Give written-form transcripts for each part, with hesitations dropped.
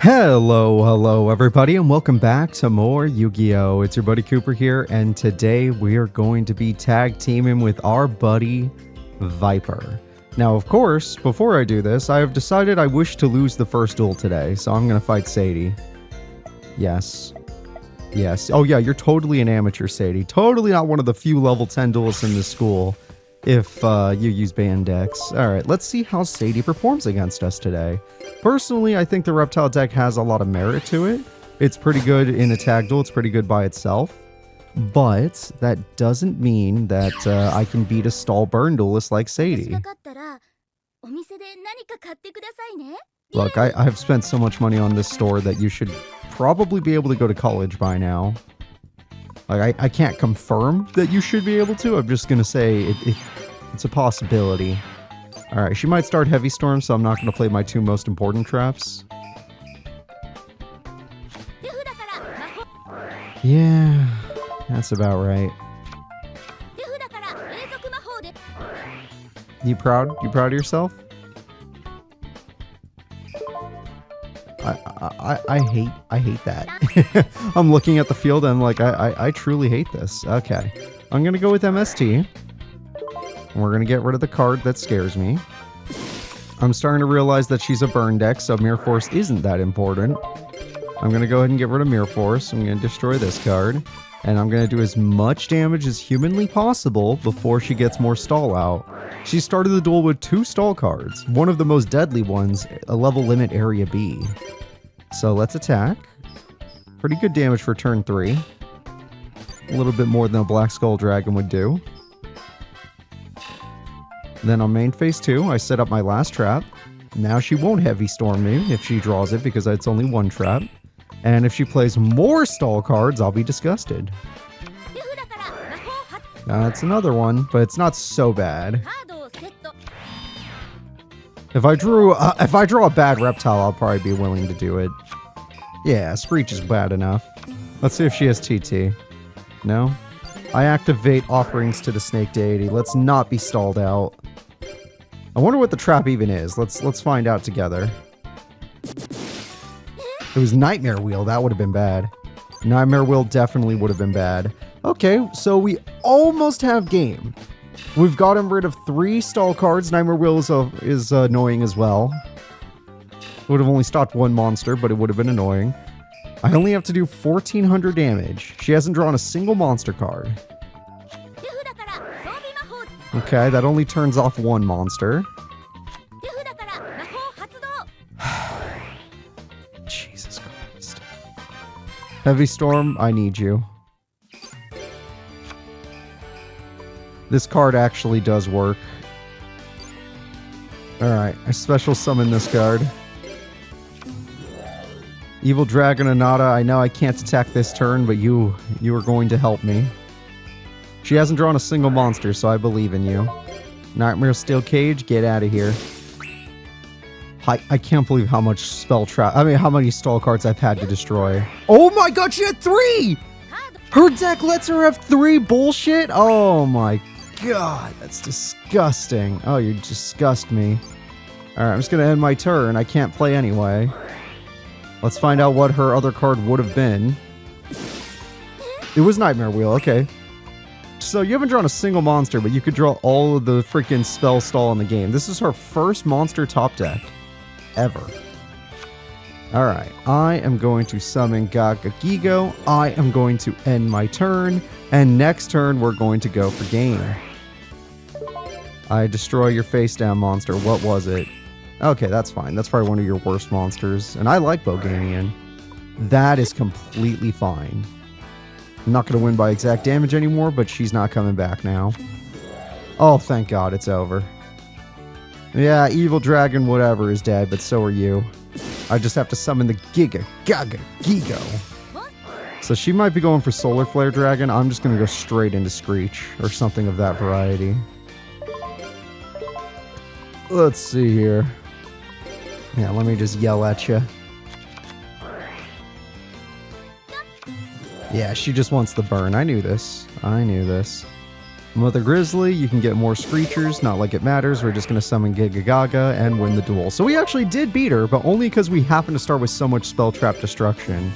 Hello everybody, and welcome back to more Yu-Gi-Oh! It's your buddy Cooper here, and today we are going to be tag teaming with our buddy Viper. Now, of course, before I do this, I have decided I wish to lose the first duel today, so I'm going to fight Sadie. Yes. Yes. Oh yeah, you're totally an amateur, Sadie. Totally not one of the few level 10 duelists in this school, if you use band decks. Alright, let's see how Sadie performs against us today. Personally, I think the Reptile deck has a lot of merit to it. It's pretty good in a tag duel, it's pretty good by itself. But that doesn't mean that I can beat a stall burn duelist like Sadie. Look, I've spent so much money on this store that you should probably be able to go to college by now. Like, I can't confirm that you should be able to. I'm just going to say it's a possibility. Alright, she might start Heavy Storm, so I'm not going to play my two most important traps. Yeah, that's about right. You proud? You proud of yourself? I hate that. I'm looking at the field and I'm like, I truly hate this. Okay. I'm gonna go with MST. And we're gonna get rid of the card that scares me. I'm starting to realize that she's a burn deck, so Mirror Force isn't that important. I'm gonna go ahead and get rid of Mirror Force. I'm gonna destroy this card. And I'm gonna do as much damage as humanly possible before she gets more stall out. She started the duel with 2 stall cards, one of the most deadly ones, a level limit area B. So let's attack. Pretty good damage for turn 3. A little bit more than a Black Skull Dragon would do. Then on main phase 2, I set up my last trap. Now she won't Heavy Storm me if she draws it because it's only 1 trap. And if she plays more stall cards, I'll be disgusted. That's another one, but it's not so bad. If I draw a bad reptile, I'll probably be willing to do it. Yeah, Screech is bad enough. Let's see if she has TT. No? I activate Offerings to the Snake Deity. Let's not be stalled out. I wonder what the trap even is. Let's find out together. It was Nightmare Wheel. That would have been bad. Nightmare Wheel definitely would have been bad. Okay, so we almost have game. We've gotten rid of 3 stall cards. Nightmare Wheel is annoying as well. Would have only stopped 1 monster, but it would have been annoying. I only have to do 1400 damage. She hasn't drawn a single monster card. Okay, that only turns off 1 monster. Jesus Christ. Heavy Storm, I need you. This card actually does work. Alright, I special summon this card. Evil Dragon Anata, I know I can't attack this turn, but you are going to help me. She hasn't drawn a single monster, so I believe in you. Nightmare Steel Cage, get out of here. I can't believe how much how many stall cards I've had to destroy. Oh my god, she had 3! Her deck lets her have 3 bullshit? Oh my god, that's disgusting. Oh, you disgust me. Alright, I'm just gonna end my turn. I can't play anyway. Let's find out what her other card would have been. It was Nightmare Wheel, okay. So you haven't drawn a single monster, but you could draw all of the freaking spell stall in the game. This is her first monster top deck. Ever. Alright, I am going to summon Gaga Gigo. I am going to end my turn. And next turn, we're going to go for game. I destroy your face down monster. What was it? Okay, that's fine. That's probably one of your worst monsters. And I like Boganian. That is completely fine. I'm not going to win by exact damage anymore, but she's not coming back now. Oh, thank God, it's over. Yeah, Evil Dragon whatever is dead, but so are you. I just have to summon the Gaga Gigo. So she might be going for Solar Flare Dragon. I'm just going to go straight into Screech, or something of that variety. Let's see here. Yeah, let me just yell at you. Yeah, she just wants the burn. I knew this. I knew this. Mother Grizzly, you can get more Screechers, not like it matters. We're just going to summon Giga Gaga and win the duel. So we actually did beat her, but only because we happened to start with so much Spell Trap Destruction.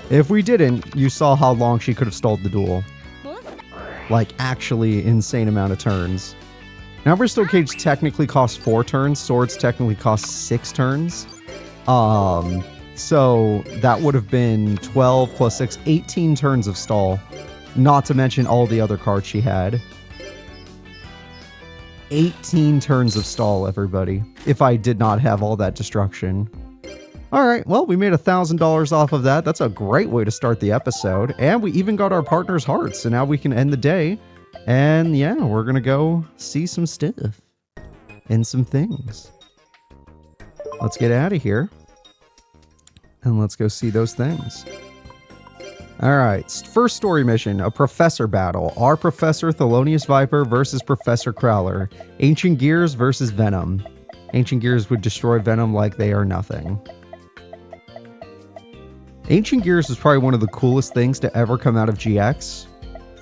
If we didn't, you saw how long she could have stalled the duel. Like, actually insane amount of turns. Now, Bristol Cage technically costs 4 turns. Swords technically cost 6 turns. So that would have been 12 plus 6, 18 turns of stall. Not to mention all the other cards she had. 18 turns of stall, everybody, if I did not have all that destruction. Alright, well, we made $1,000 off of that. That's a great way to start the episode. And we even got our partner's heart, so now we can end the day. And yeah, we're gonna go see some stuff. And some things. Let's get out of here. And let's go see those things. Alright, first story mission, a professor battle. Our Professor Thelonious Viper versus Professor Crowler. Ancient Gears versus Venom. Ancient Gears would destroy Venom like they are nothing. Ancient Gears was probably one of the coolest things to ever come out of GX.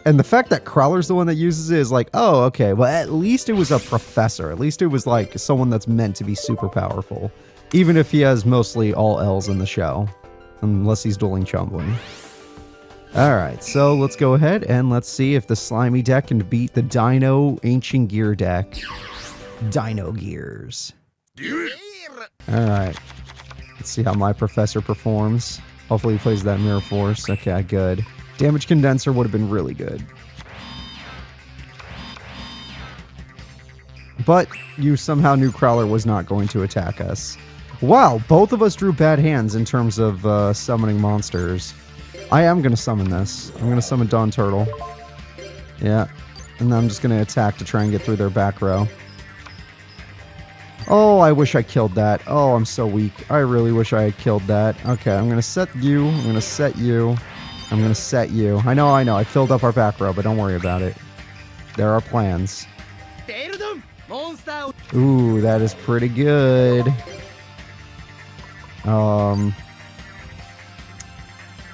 And the fact that Crowler's the one that uses it is like, oh, okay, well, at least it was a professor. At least it was like someone that's meant to be super powerful. Even if he has mostly all L's in the show. Unless he's dueling Chumbling. Alright, so let's go ahead and let's see if the Slimy deck can beat the Dino Ancient Gear deck. Dino Gears. Alright. Let's see how my professor performs. Hopefully he plays that Mirror Force. Okay, good. Damage Condenser would have been really good. But you somehow knew Crowler was not going to attack us. Wow, both of us drew bad hands in terms of summoning monsters. I am going to summon this. I'm going to summon Dawn Turtle. Yeah. And then I'm just going to attack to try and get through their back row. Oh, I wish I killed that. Oh, I'm so weak. I really wish I had killed that. Okay, I'm going to set you. I'm going to set you. I'm going to set you. I know. I filled up our back row, but don't worry about it. There are plans. Ooh, that is pretty good.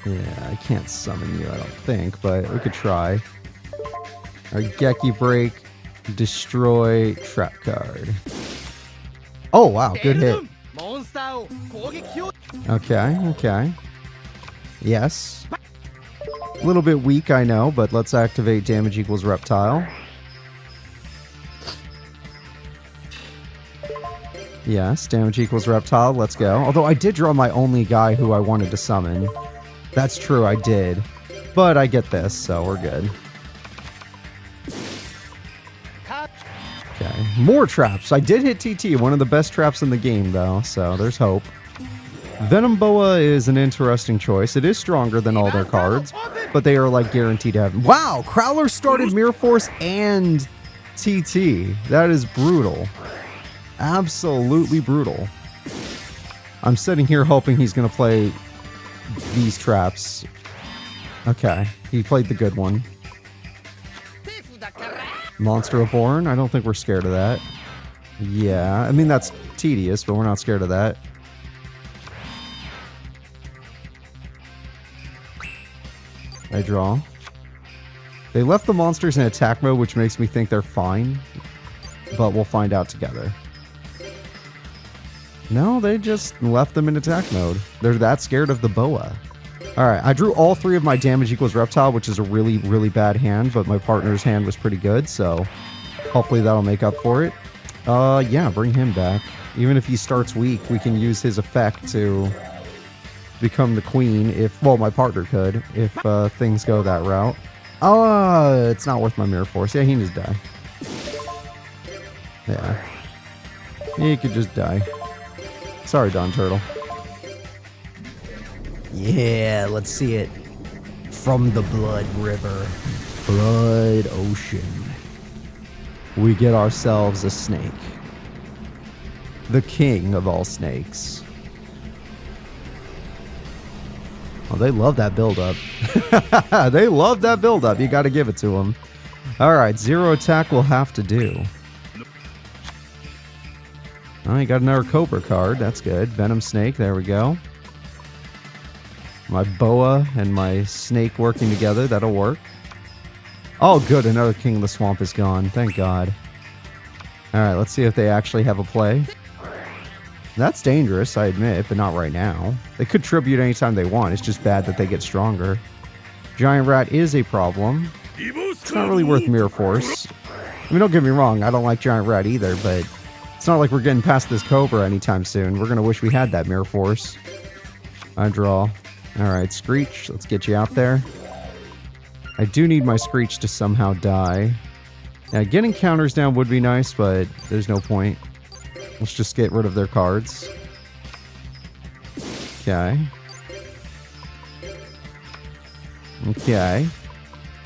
Yeah, I can't summon you, I don't think, but we could try. Our Geki Break, destroy, trap card. Oh, wow, good hit. Okay. Yes. A little bit weak, I know, but let's activate damage equals reptile. Yes, damage equals reptile, let's go. Although I did draw my only guy who I wanted to summon. That's true, I did. But I get this, so we're good. Okay, more traps. I did hit TT, one of the best traps in the game, though, so there's hope. Venom Boa is an interesting choice. It is stronger than all their cards, but they are, like, guaranteed to have... Wow! Crowler started Mirror Force and TT. That is brutal. Absolutely brutal. I'm sitting here hoping he's going to play these traps. Okay, he played the good one. Monster Reborn? I don't think we're scared of that. Yeah, I mean, that's tedious, but we're not scared of that. I draw. They left the monsters in attack mode, which makes me think they're fine. But we'll find out together. No, they just left them in attack mode. They're that scared of the boa. Alright, I drew all 3 of my damage equals reptile, which is a really, really bad hand, but my partner's hand was pretty good, so hopefully that'll make up for it. Yeah, bring him back. Even if he starts weak, we can use his effect to become the queen if, well, my partner could, if things go that route. Oh, it's not worth my Mirror Force. Yeah, he needs to die. Yeah. He could just die. Sorry, Dawn Turtle. Yeah, let's see it. From the Blood River. Blood Ocean. We get ourselves a snake. The king of all snakes. Oh, they love that build-up. They love that build-up. You gotta give it to them. Alright, 0 attack will have to do. Oh, you got another Cobra card. That's good. Venom Snake. There we go. My boa and my snake working together. That'll work. Oh, good. Another King of the Swamp is gone. Thank God. All right, let's see if they actually have a play. That's dangerous, I admit, but not right now. They could tribute anytime they want. It's just bad that they get stronger. Giant Rat is a problem. It's not really worth Mirror Force. I mean, don't get me wrong. I don't like Giant Rat either, but it's not like we're getting past this Cobra anytime soon. We're going to wish we had that Mirror Force. I draw. All right, Screech. Let's get you out there. I do need my Screech to somehow die. Now, getting counters down would be nice, but there's no point. Let's just get rid of their cards. Okay. Okay.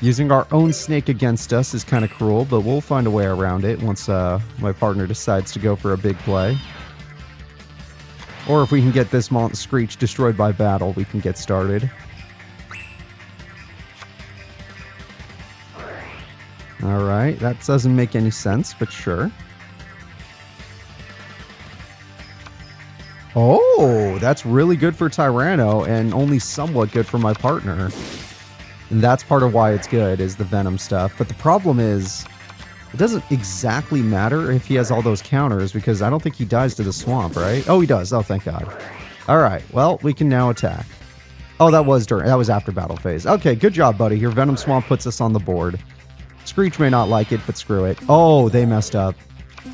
Using our own snake against us is kind of cruel, but we'll find a way around it once my partner decides to go for a big play. Or if we can get this Screech destroyed by battle, we can get started. Alright, that doesn't make any sense, but sure. Oh, that's really good for Tyranno and only somewhat good for my partner. And that's part of why it's good, is the Venom stuff. But the problem is, it doesn't exactly matter if he has all those counters, because I don't think he dies to the swamp, right? Oh, he does. Oh, thank God. All right, well, we can now attack. Oh, that was after battle phase. Okay, good job, buddy. Your Venom Swamp puts us on the board. Screech may not like it, but screw it. Oh, they messed up.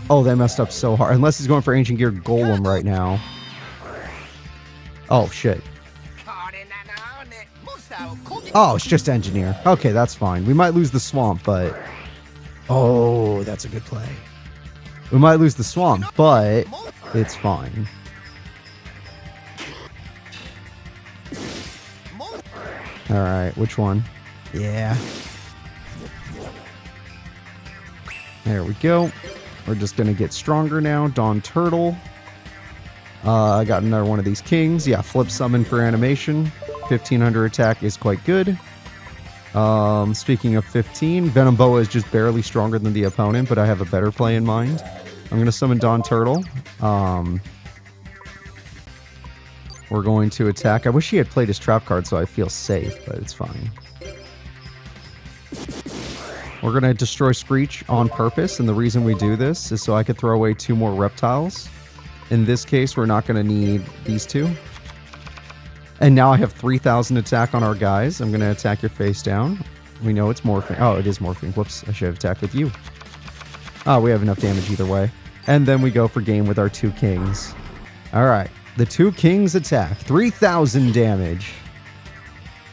Oh, they messed up so hard. Unless he's going for Ancient Gear Golem right now. Oh, shit. Oh, it's just Engineer. Okay, that's fine. We might lose the swamp, but... Oh, that's a good play. We might lose the swamp, but it's fine. Alright, which one? Yeah. There we go. We're just going to get stronger now. Dawn Turtle. I got another one of these kings. Yeah, flip summon for animation. 1500 attack is quite good. Speaking of 15, Venom Boa is just barely stronger than the opponent, but I have a better play in mind. I'm going to summon Dawn Turtle. We're going to attack. I wish he had played his trap card so I feel safe, but it's fine. We're going to destroy Screech on purpose, and the reason we do this is so I could throw away 2 more reptiles. In this case, we're not going to need these 2. And now I have 3,000 attack on our guys. I'm going to attack your face down. We know it's morphing. Oh, it is morphing. Whoops, I should have attacked with you. Oh, we have enough damage either way. And then we go for game with our 2 kings. All right, the 2 kings attack. 3,000 damage.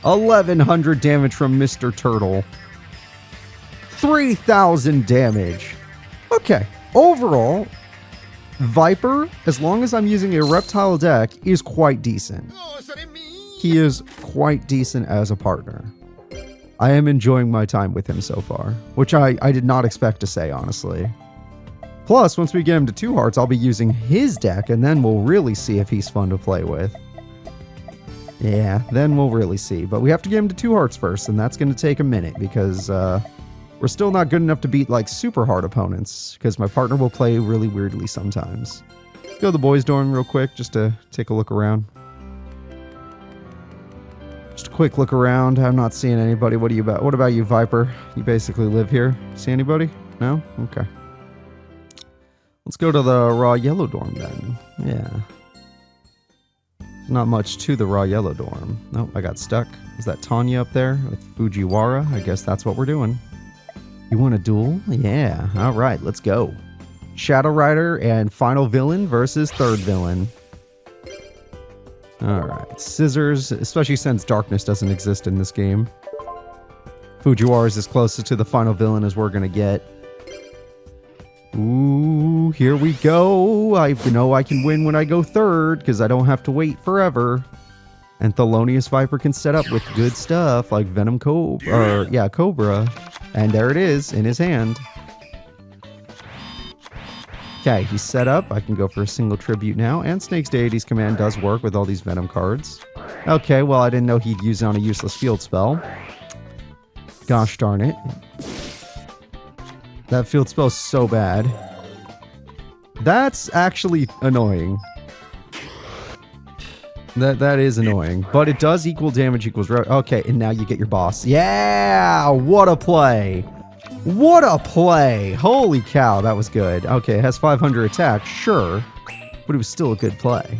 1,100 damage from Mr. Turtle. 3,000 damage. Okay, overall, Viper, as long as I'm using a reptile deck, is quite decent. He is quite decent as a partner. I am enjoying my time with him so far, which I did not expect to say, honestly. Plus, once we get him to 2 hearts, I'll be using his deck, and then we'll really see if he's fun to play with. Yeah, then we'll really see. But we have to get him to 2 hearts first, and that's going to take a minute, because we're still not good enough to beat, like, super hard opponents, because my partner will play really weirdly sometimes. Let's go to the boys' dorm real quick, just to take a look around. Just a quick look around. I'm not seeing anybody. What about you, Viper? You basically live here. See anybody? No? Okay. Let's go to the raw yellow dorm then. Yeah. Not much to the raw yellow dorm. Nope, I got stuck. Is that Tanya up there with Fujiwara? I guess that's what we're doing. You want a duel? Yeah. All right, let's go. Shadow Rider and final villain versus third villain. All right, scissors, especially since darkness doesn't exist in this game. Fujiwara is as closest to the final villain as we're gonna get. Ooh, here we go. I know I can win when I go third because I don't have to wait forever. And Thelonious Viper can set up with good stuff like Venom Cobra. And there it is in his hand. Okay, he's set up. I can go for a single tribute now. And Snake's Deity's Command does work with all these Venom cards. Okay, well, I didn't know he'd use it on a useless field spell. Gosh darn it. That field spell's so bad. That's actually annoying. That is annoying, but it does equal damage equals... Okay, and now you get your boss. Yeah! What a play! What a play! Holy cow, that was good. Okay, it has 500 attack, sure, but it was still a good play.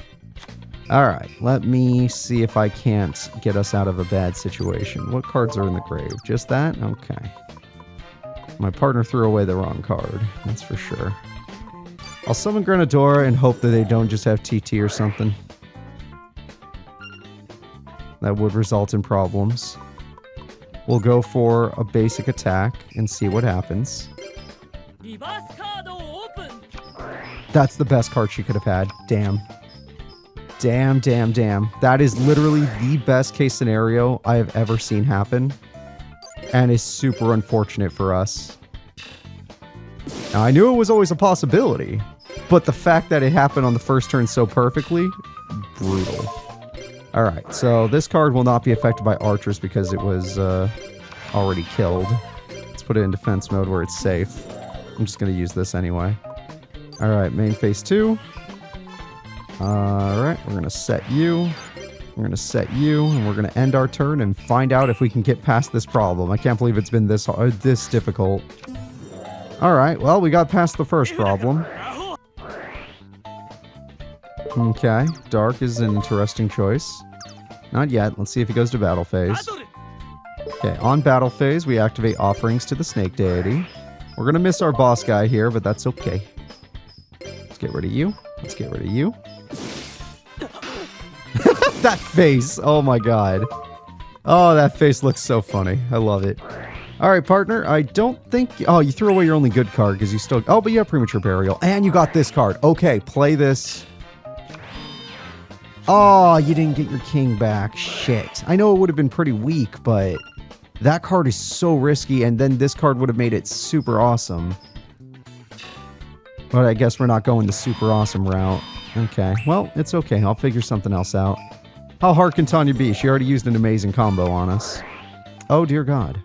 Alright, let me see if I can't get us out of a bad situation. What cards are in the grave? Just that? Okay. My partner threw away the wrong card, that's for sure. I'll summon Grenadora and hope that they don't just have TT or something. That would result in problems. We'll go for a basic attack and see what happens. That's the best card she could have had. Damn. Damn, damn, damn. That is literally the best case scenario I have ever seen happen. And is super unfortunate for us. Now, I knew it was always a possibility. But the fact that it happened on the first turn so perfectly, brutal. Alright, so this card will not be affected by archers because it was already killed. Let's put it in defense mode where it's safe. I'm just going to use this anyway. Alright, main phase 2. Alright, we're going to set you. We're going to set you, and we're going to end our turn and find out if we can get past this problem. I can't believe it's been this difficult. Alright, well, we got past the first problem. Okay, Dark is an interesting choice. Not yet. Let's see if he goes to battle phase. Okay, on battle phase, we activate offerings to the snake deity. We're going to miss our boss guy here, but that's okay. Let's get rid of you. Let's get rid of you. That face! Oh my god. Oh, that face looks so funny. I love it. Alright, partner, I don't think... Oh, you threw away your only good card because you still... Oh, but you have Premature Burial. And you got this card. Okay, play this... Oh, you didn't get your king back. Shit. I know it would have been pretty weak, but that card is so risky, and then this card would have made it super awesome. But I guess we're not going the super awesome route. Okay. Well, it's okay. I'll figure something else out. How hard can Tanya be? She already used an amazing combo on us. Oh, dear God.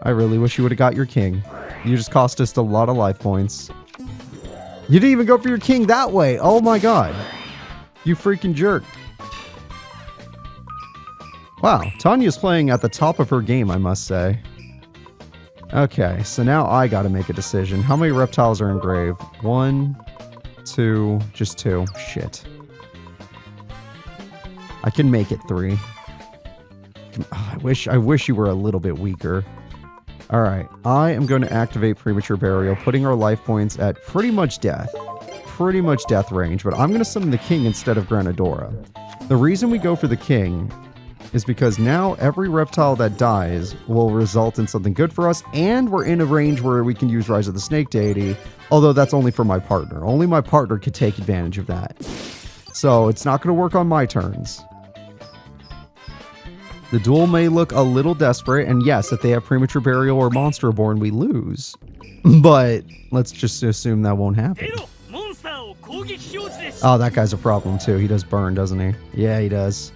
I really wish you would have got your king. You just cost us a lot of life points. You didn't even go for your king that way. Oh my god. You freaking jerk. Wow, Tanya's playing at the top of her game, I must say. Okay, so now I gotta make a decision. How many reptiles are engraved? 1, 2, just 2. Shit. I can make it 3. Oh, I wish you were a little bit weaker. Alright, I am going to activate Premature Burial, putting our life points at pretty much death. Pretty much death range, but I'm going to summon the king instead of Granadora. The reason we go for the king is because now every reptile that dies will result in something good for us, and we're in a range where we can use Rise of the Snake Deity, although that's only for my partner. Only my partner could take advantage of that. So it's not going to work on my turns. The duel may look a little desperate, and yes, if they have Premature Burial or Monster Born, we lose. But let's just assume that won't happen. Oh, that guy's a problem too. He does burn, doesn't he? Yeah, he does.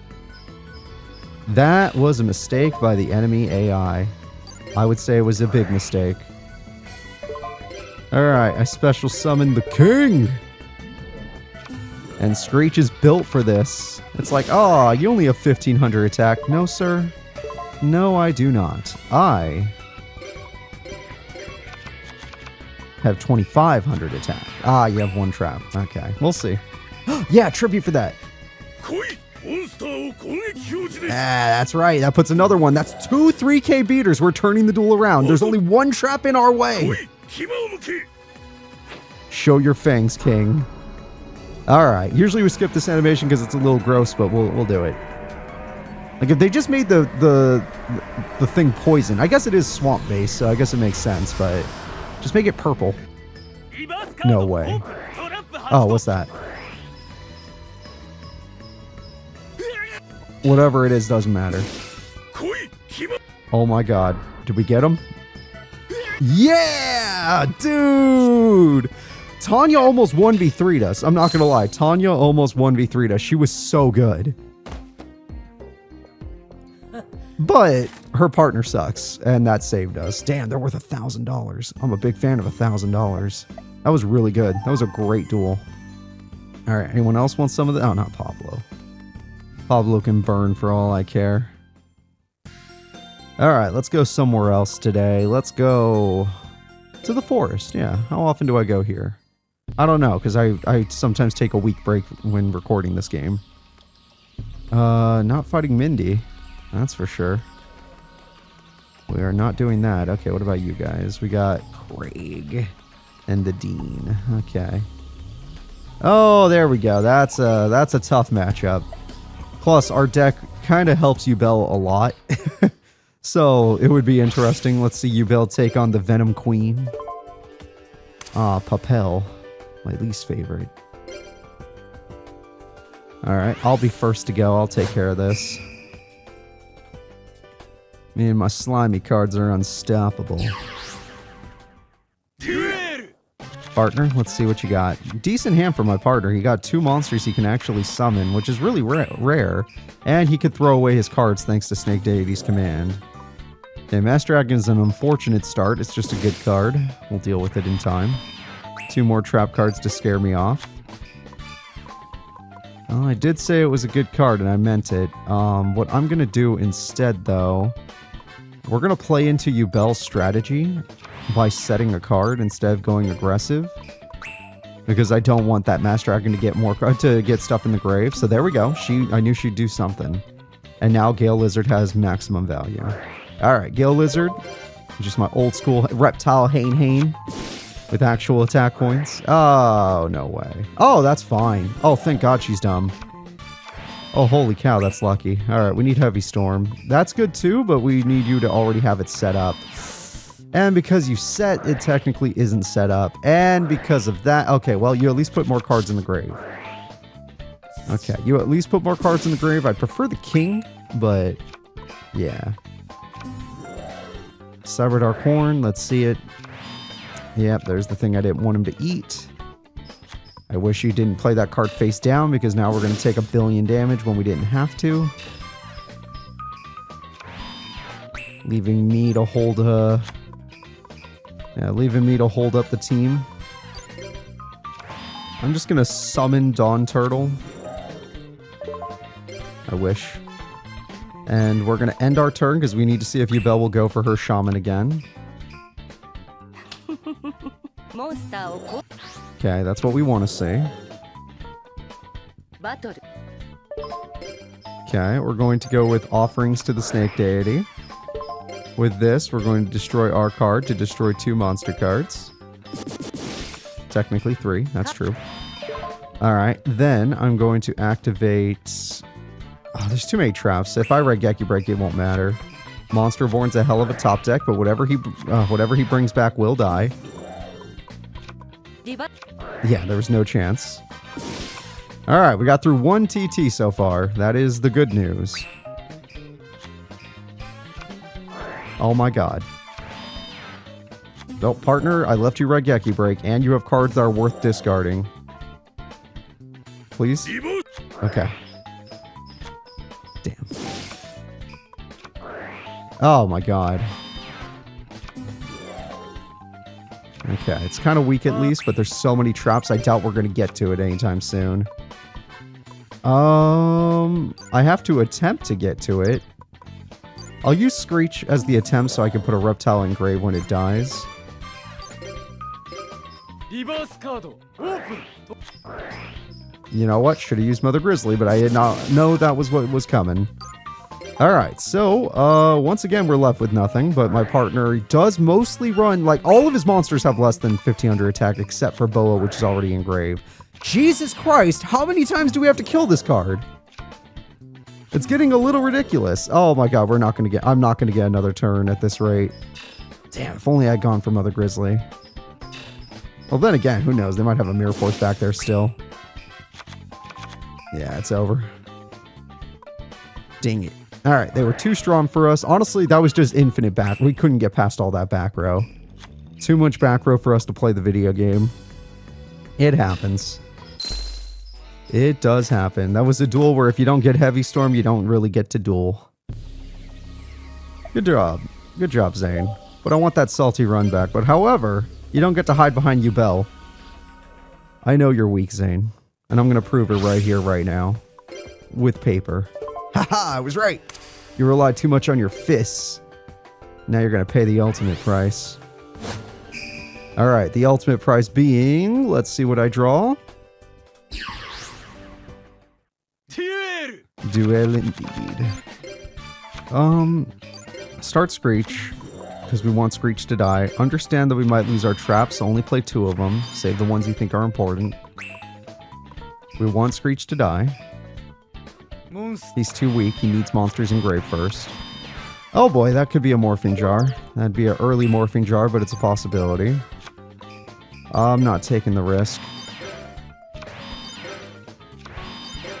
That was a mistake by the enemy AI. I would say it was a big mistake. Alright, I special summoned the king! And Screech is built for this. It's like, oh, you only have 1500 attack. No, sir. No, I do not. I have 2500 attack. Ah, you have 1 trap. Okay, we'll see. Yeah, tribute for that. That's right. That puts another one. That's 2 3k beaters. We're turning the duel around. There's only 1 trap in our way. Show your fangs, king. Alright, usually we skip this animation because it's a little gross, but we'll do it. Like, if they just made the thing poison, I guess it is swamp based, so I guess it makes sense, but just make it purple. No way. Oh, what's that? Whatever it is doesn't matter. Oh my god. Did we get him? Yeah! Dude! Tanya almost 1v3'd us. I'm not gonna lie. Tanya almost 1v3'd us. She was so good. But her partner sucks, and that saved us. Damn, they're worth $1,000. I'm a big fan of $1,000. That was really good. That was a great duel. All right, anyone else want some of the... Oh, not Pablo. Pablo can burn for all I care. All right, let's go somewhere else today. Let's go to the forest. Yeah, how often do I go here? I don't know, because I sometimes take a week break when recording this game. Not fighting Mindy. That's for sure. We are not doing that. Okay, what about you guys? We got Craig and the Dean. Okay. Oh, there we go. That's a tough matchup. Plus, our deck kind of helps Yubel a lot. So, it would be interesting. Let's see Yubel take on the Venom Queen. Ah, Papel. My least favorite. Alright, I'll be first to go. I'll take care of this. Me and my slimy cards are unstoppable. Partner, let's see what you got. Decent hand for my partner. He got 2 monsters he can actually summon, which is really rare. And he could throw away his cards thanks to Snake Deity's command. Okay, Master Dragon is an unfortunate start. It's just a good card. We'll deal with it in time. 2 more trap cards to scare me off. Well, I did say it was a good card, and I meant it. What I'm going to do instead, though... We're going to play into Yubel's strategy by setting a card instead of going aggressive. Because I don't want that Master Dragon to get more to get stuff in the grave. So there we go. I knew she'd do something. And now Gale Lizard has maximum value. Alright, Gale Lizard. Just my old school reptile Hane with actual attack points. Oh, no way. Oh, that's fine. Oh, thank God she's dumb. Oh, holy cow, that's lucky. Alright, we need Heavy Storm. That's good too, but we need you to already have it set up. And because you set, it technically isn't set up. And because of that... Okay, well, you at least put more cards in the grave. Okay, you at least put more cards in the grave. I prefer the king, but... Yeah. Severed our corn. Let's see it. Yep, there's the thing I didn't want him to eat. I wish you didn't play that card face down, because now we're going to take 1 billion damage when we didn't have to. Leaving me to hold leaving me to hold up the team. I'm just going to summon Dawn Turtle. I wish. And we're going to end our turn, because we need to see if Yubel will go for her Shaman again. Okay, that's what we want to see. Okay, we're going to go with Offerings to the Snake Deity. With this, we're going to destroy our card to destroy 2 monster cards. Technically 3, that's true. Alright, then I'm going to activate... Oh, there's too many traps. If I Regeki Break, it won't matter. Monster Born's a hell of a top deck, but whatever he brings back will die. Yeah, there was no chance. Alright, we got through 1 TT so far. That is the good news. Oh my god. No, partner, I left you Regeki Break, and you have cards that are worth discarding. Please? Okay. Damn. Oh my god. Okay, it's kind of weak at least, but there's so many traps, I doubt we're going to get to it anytime soon. I have to attempt to get to it. I'll use Screech as the attempt so I can put a reptile in grave when it dies. You know what? Should have used Mother Grizzly, but I did not know that was what was coming. Alright, so, once again, we're left with nothing, but my partner does mostly run, like, all of his monsters have less than 1500 attack, except for Boa, which is already in grave. Jesus Christ, how many times do we have to kill this card? It's getting a little ridiculous. Oh my god, I'm not gonna get another turn at this rate. Damn, if only I'd gone for Mother Grizzly. Well, then again, who knows? They might have a Mirror Force back there still. Yeah, it's over. Dang it. Alright, they were too strong for us. Honestly, that was just infinite back. We couldn't get past all that back row. Too much back row for us to play the video game. It happens. It does happen. That was a duel where if you don't get Heavy Storm, you don't really get to duel. Good job. Good job, Zane. But I want that salty run back. But however, you don't get to hide behind Yubel. I know you're weak, Zane. And I'm going to prove it right here, right now. With paper. Haha, I was right. You relied too much on your fists. Now you're going to pay the ultimate price. Alright, the ultimate price being... Let's see what I draw. Duel indeed. Start Screech. Because we want Screech to die. Understand that we might lose our traps, so only play 2 of them. Save the ones you think are important. We want Screech to die. He's too weak. He needs monsters in grave first. Oh boy, that could be a morphing jar. That'd be an early morphing jar, but it's a possibility. I'm not taking the risk.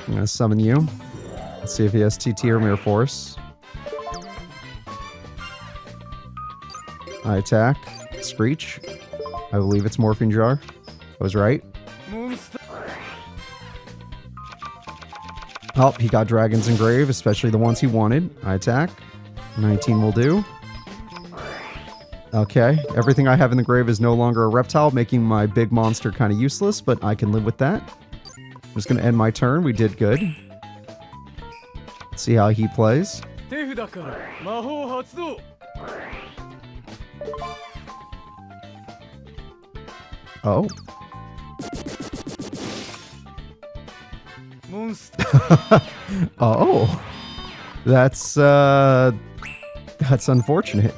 I'm gonna summon you. Let's see if he has TT or Mirror Force. I attack. Screech. I believe it's morphing jar. I was right. Oh, he got dragons in grave, especially the ones he wanted. I attack. 19 will do. Okay, everything I have in the grave is no longer a reptile, making my big monster kind of useless, but I can live with that. I'm just going to end my turn. We did good. Let's see how he plays. Oh. Oh. That's unfortunate.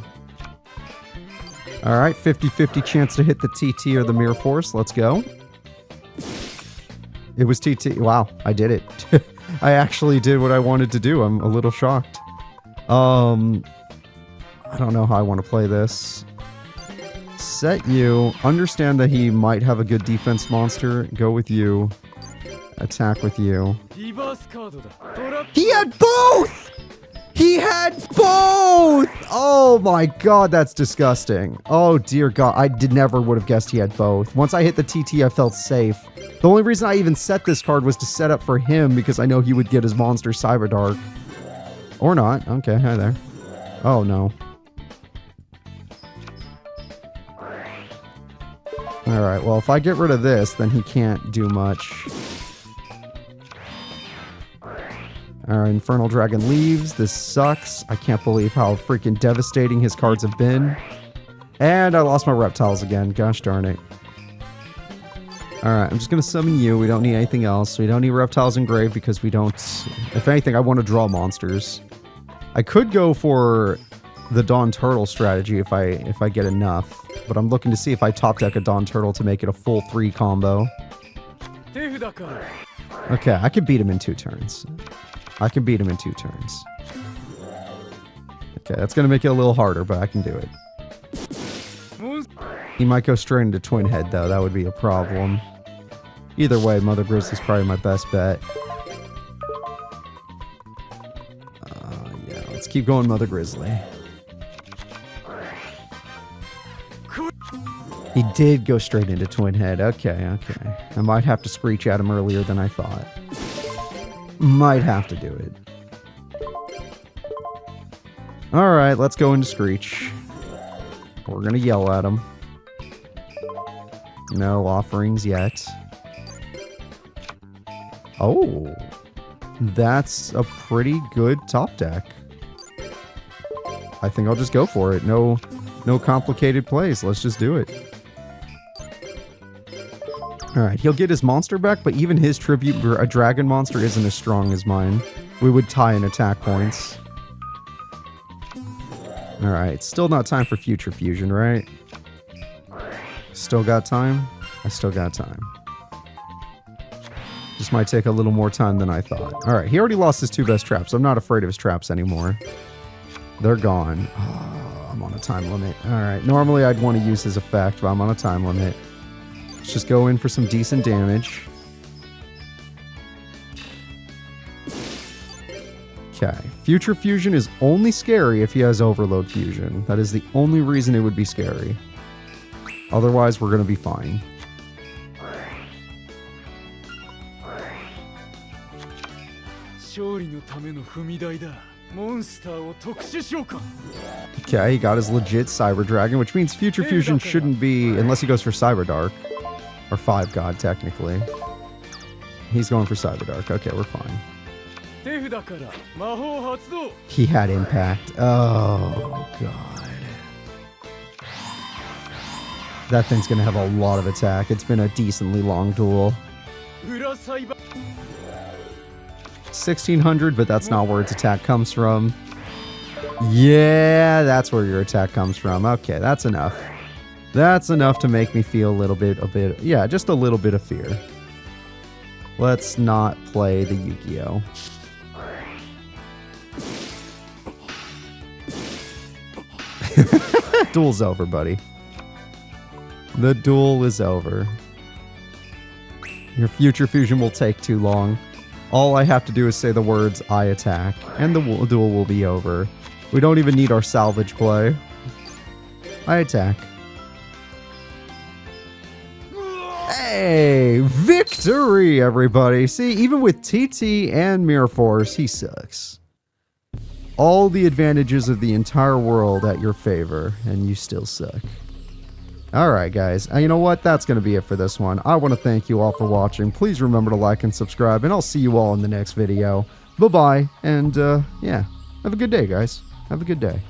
Alright, 50-50 chance to hit the TT or the Mirror Force. Let's go. It was TT. Wow, I did it. I actually did what I wanted to do. I'm a little shocked. I don't know how I want to play this. Set you. Understand that he might have a good defense monster. Go with you. Attack with you. He had both! He had both! Oh my god, that's disgusting. Oh dear god, I never would have guessed he had both. Once I hit the TT, I felt safe. The only reason I even set this card was to set up for him because I know he would get his monster Cyberdark. Or not. Okay, hi there. Oh no. Alright, well if I get rid of this, then he can't do much. Alright, Infernal Dragon leaves. This sucks. I can't believe how freaking devastating his cards have been. And I lost my reptiles again. Gosh darn it. Alright, I'm just going to summon you. We don't need anything else. We don't need reptiles in grave because we don't... If anything, I want to draw monsters. I could go for the Dawn Turtle strategy if I get enough. But I'm looking to see if I top deck a Dawn Turtle to make it a full 3 combo. Okay, I can beat him in 2 turns. I can beat him in 2 turns. Okay, that's going to make it a little harder, but I can do it. He might go straight into Twin Head, though. That would be a problem. Either way, Mother Grizzly's probably my best bet. Yeah, let's keep going Mother Grizzly. He did go straight into Twin Head. Okay, okay. I might have to Screech at him earlier than I thought. Might have to do it. Alright, let's go into Screech. We're gonna yell at him. No offerings yet. Oh. That's a pretty good top deck. I think I'll just go for it. No complicated plays. Let's just do it. Alright, he'll get his monster back, but even his tribute dragon monster isn't as strong as mine. We would tie in attack points. Alright, still not time for Future Fusion, right? Still got time? I still got time. Just might take a little more time than I thought. Alright, he already lost his 2 best traps. I'm not afraid of his traps anymore. They're gone. Oh, I'm on a time limit. Alright, normally I'd want to use his effect, but I'm on a time limit. Let's just go in for some decent damage. Okay. Future Fusion is only scary if he has Overload Fusion. That is the only reason it would be scary. Otherwise, we're going to be fine. Okay, he got his legit Cyber Dragon, which means Future Fusion shouldn't be, unless he goes for Cyber Dark. Or 5 God, technically. He's going for Cyber Dark. Okay, we're fine. He had impact. Oh, God. That thing's going to have a lot of attack. It's been a decently long duel. 1600, but that's not where its attack comes from. Yeah, that's where your attack comes from. Okay, that's enough. That's enough to make me feel a little bit, yeah, just a little bit of fear. Let's not play the Yu-Gi-Oh! Duel's over, buddy. The duel is over. Your future fusion will take too long. All I have to do is say the words, I attack, and the duel will be over. We don't even need our salvage play. I attack. Hey, victory, everybody. See, even with TT and Mirror Force, he sucks. All the advantages of the entire world at your favor, and you still suck. Alright, guys. You know what? That's going to be it for this one. I want to thank you all for watching. Please remember to like and subscribe, and I'll see you all in the next video. Bye-bye, and, yeah. Have a good day, guys. Have a good day.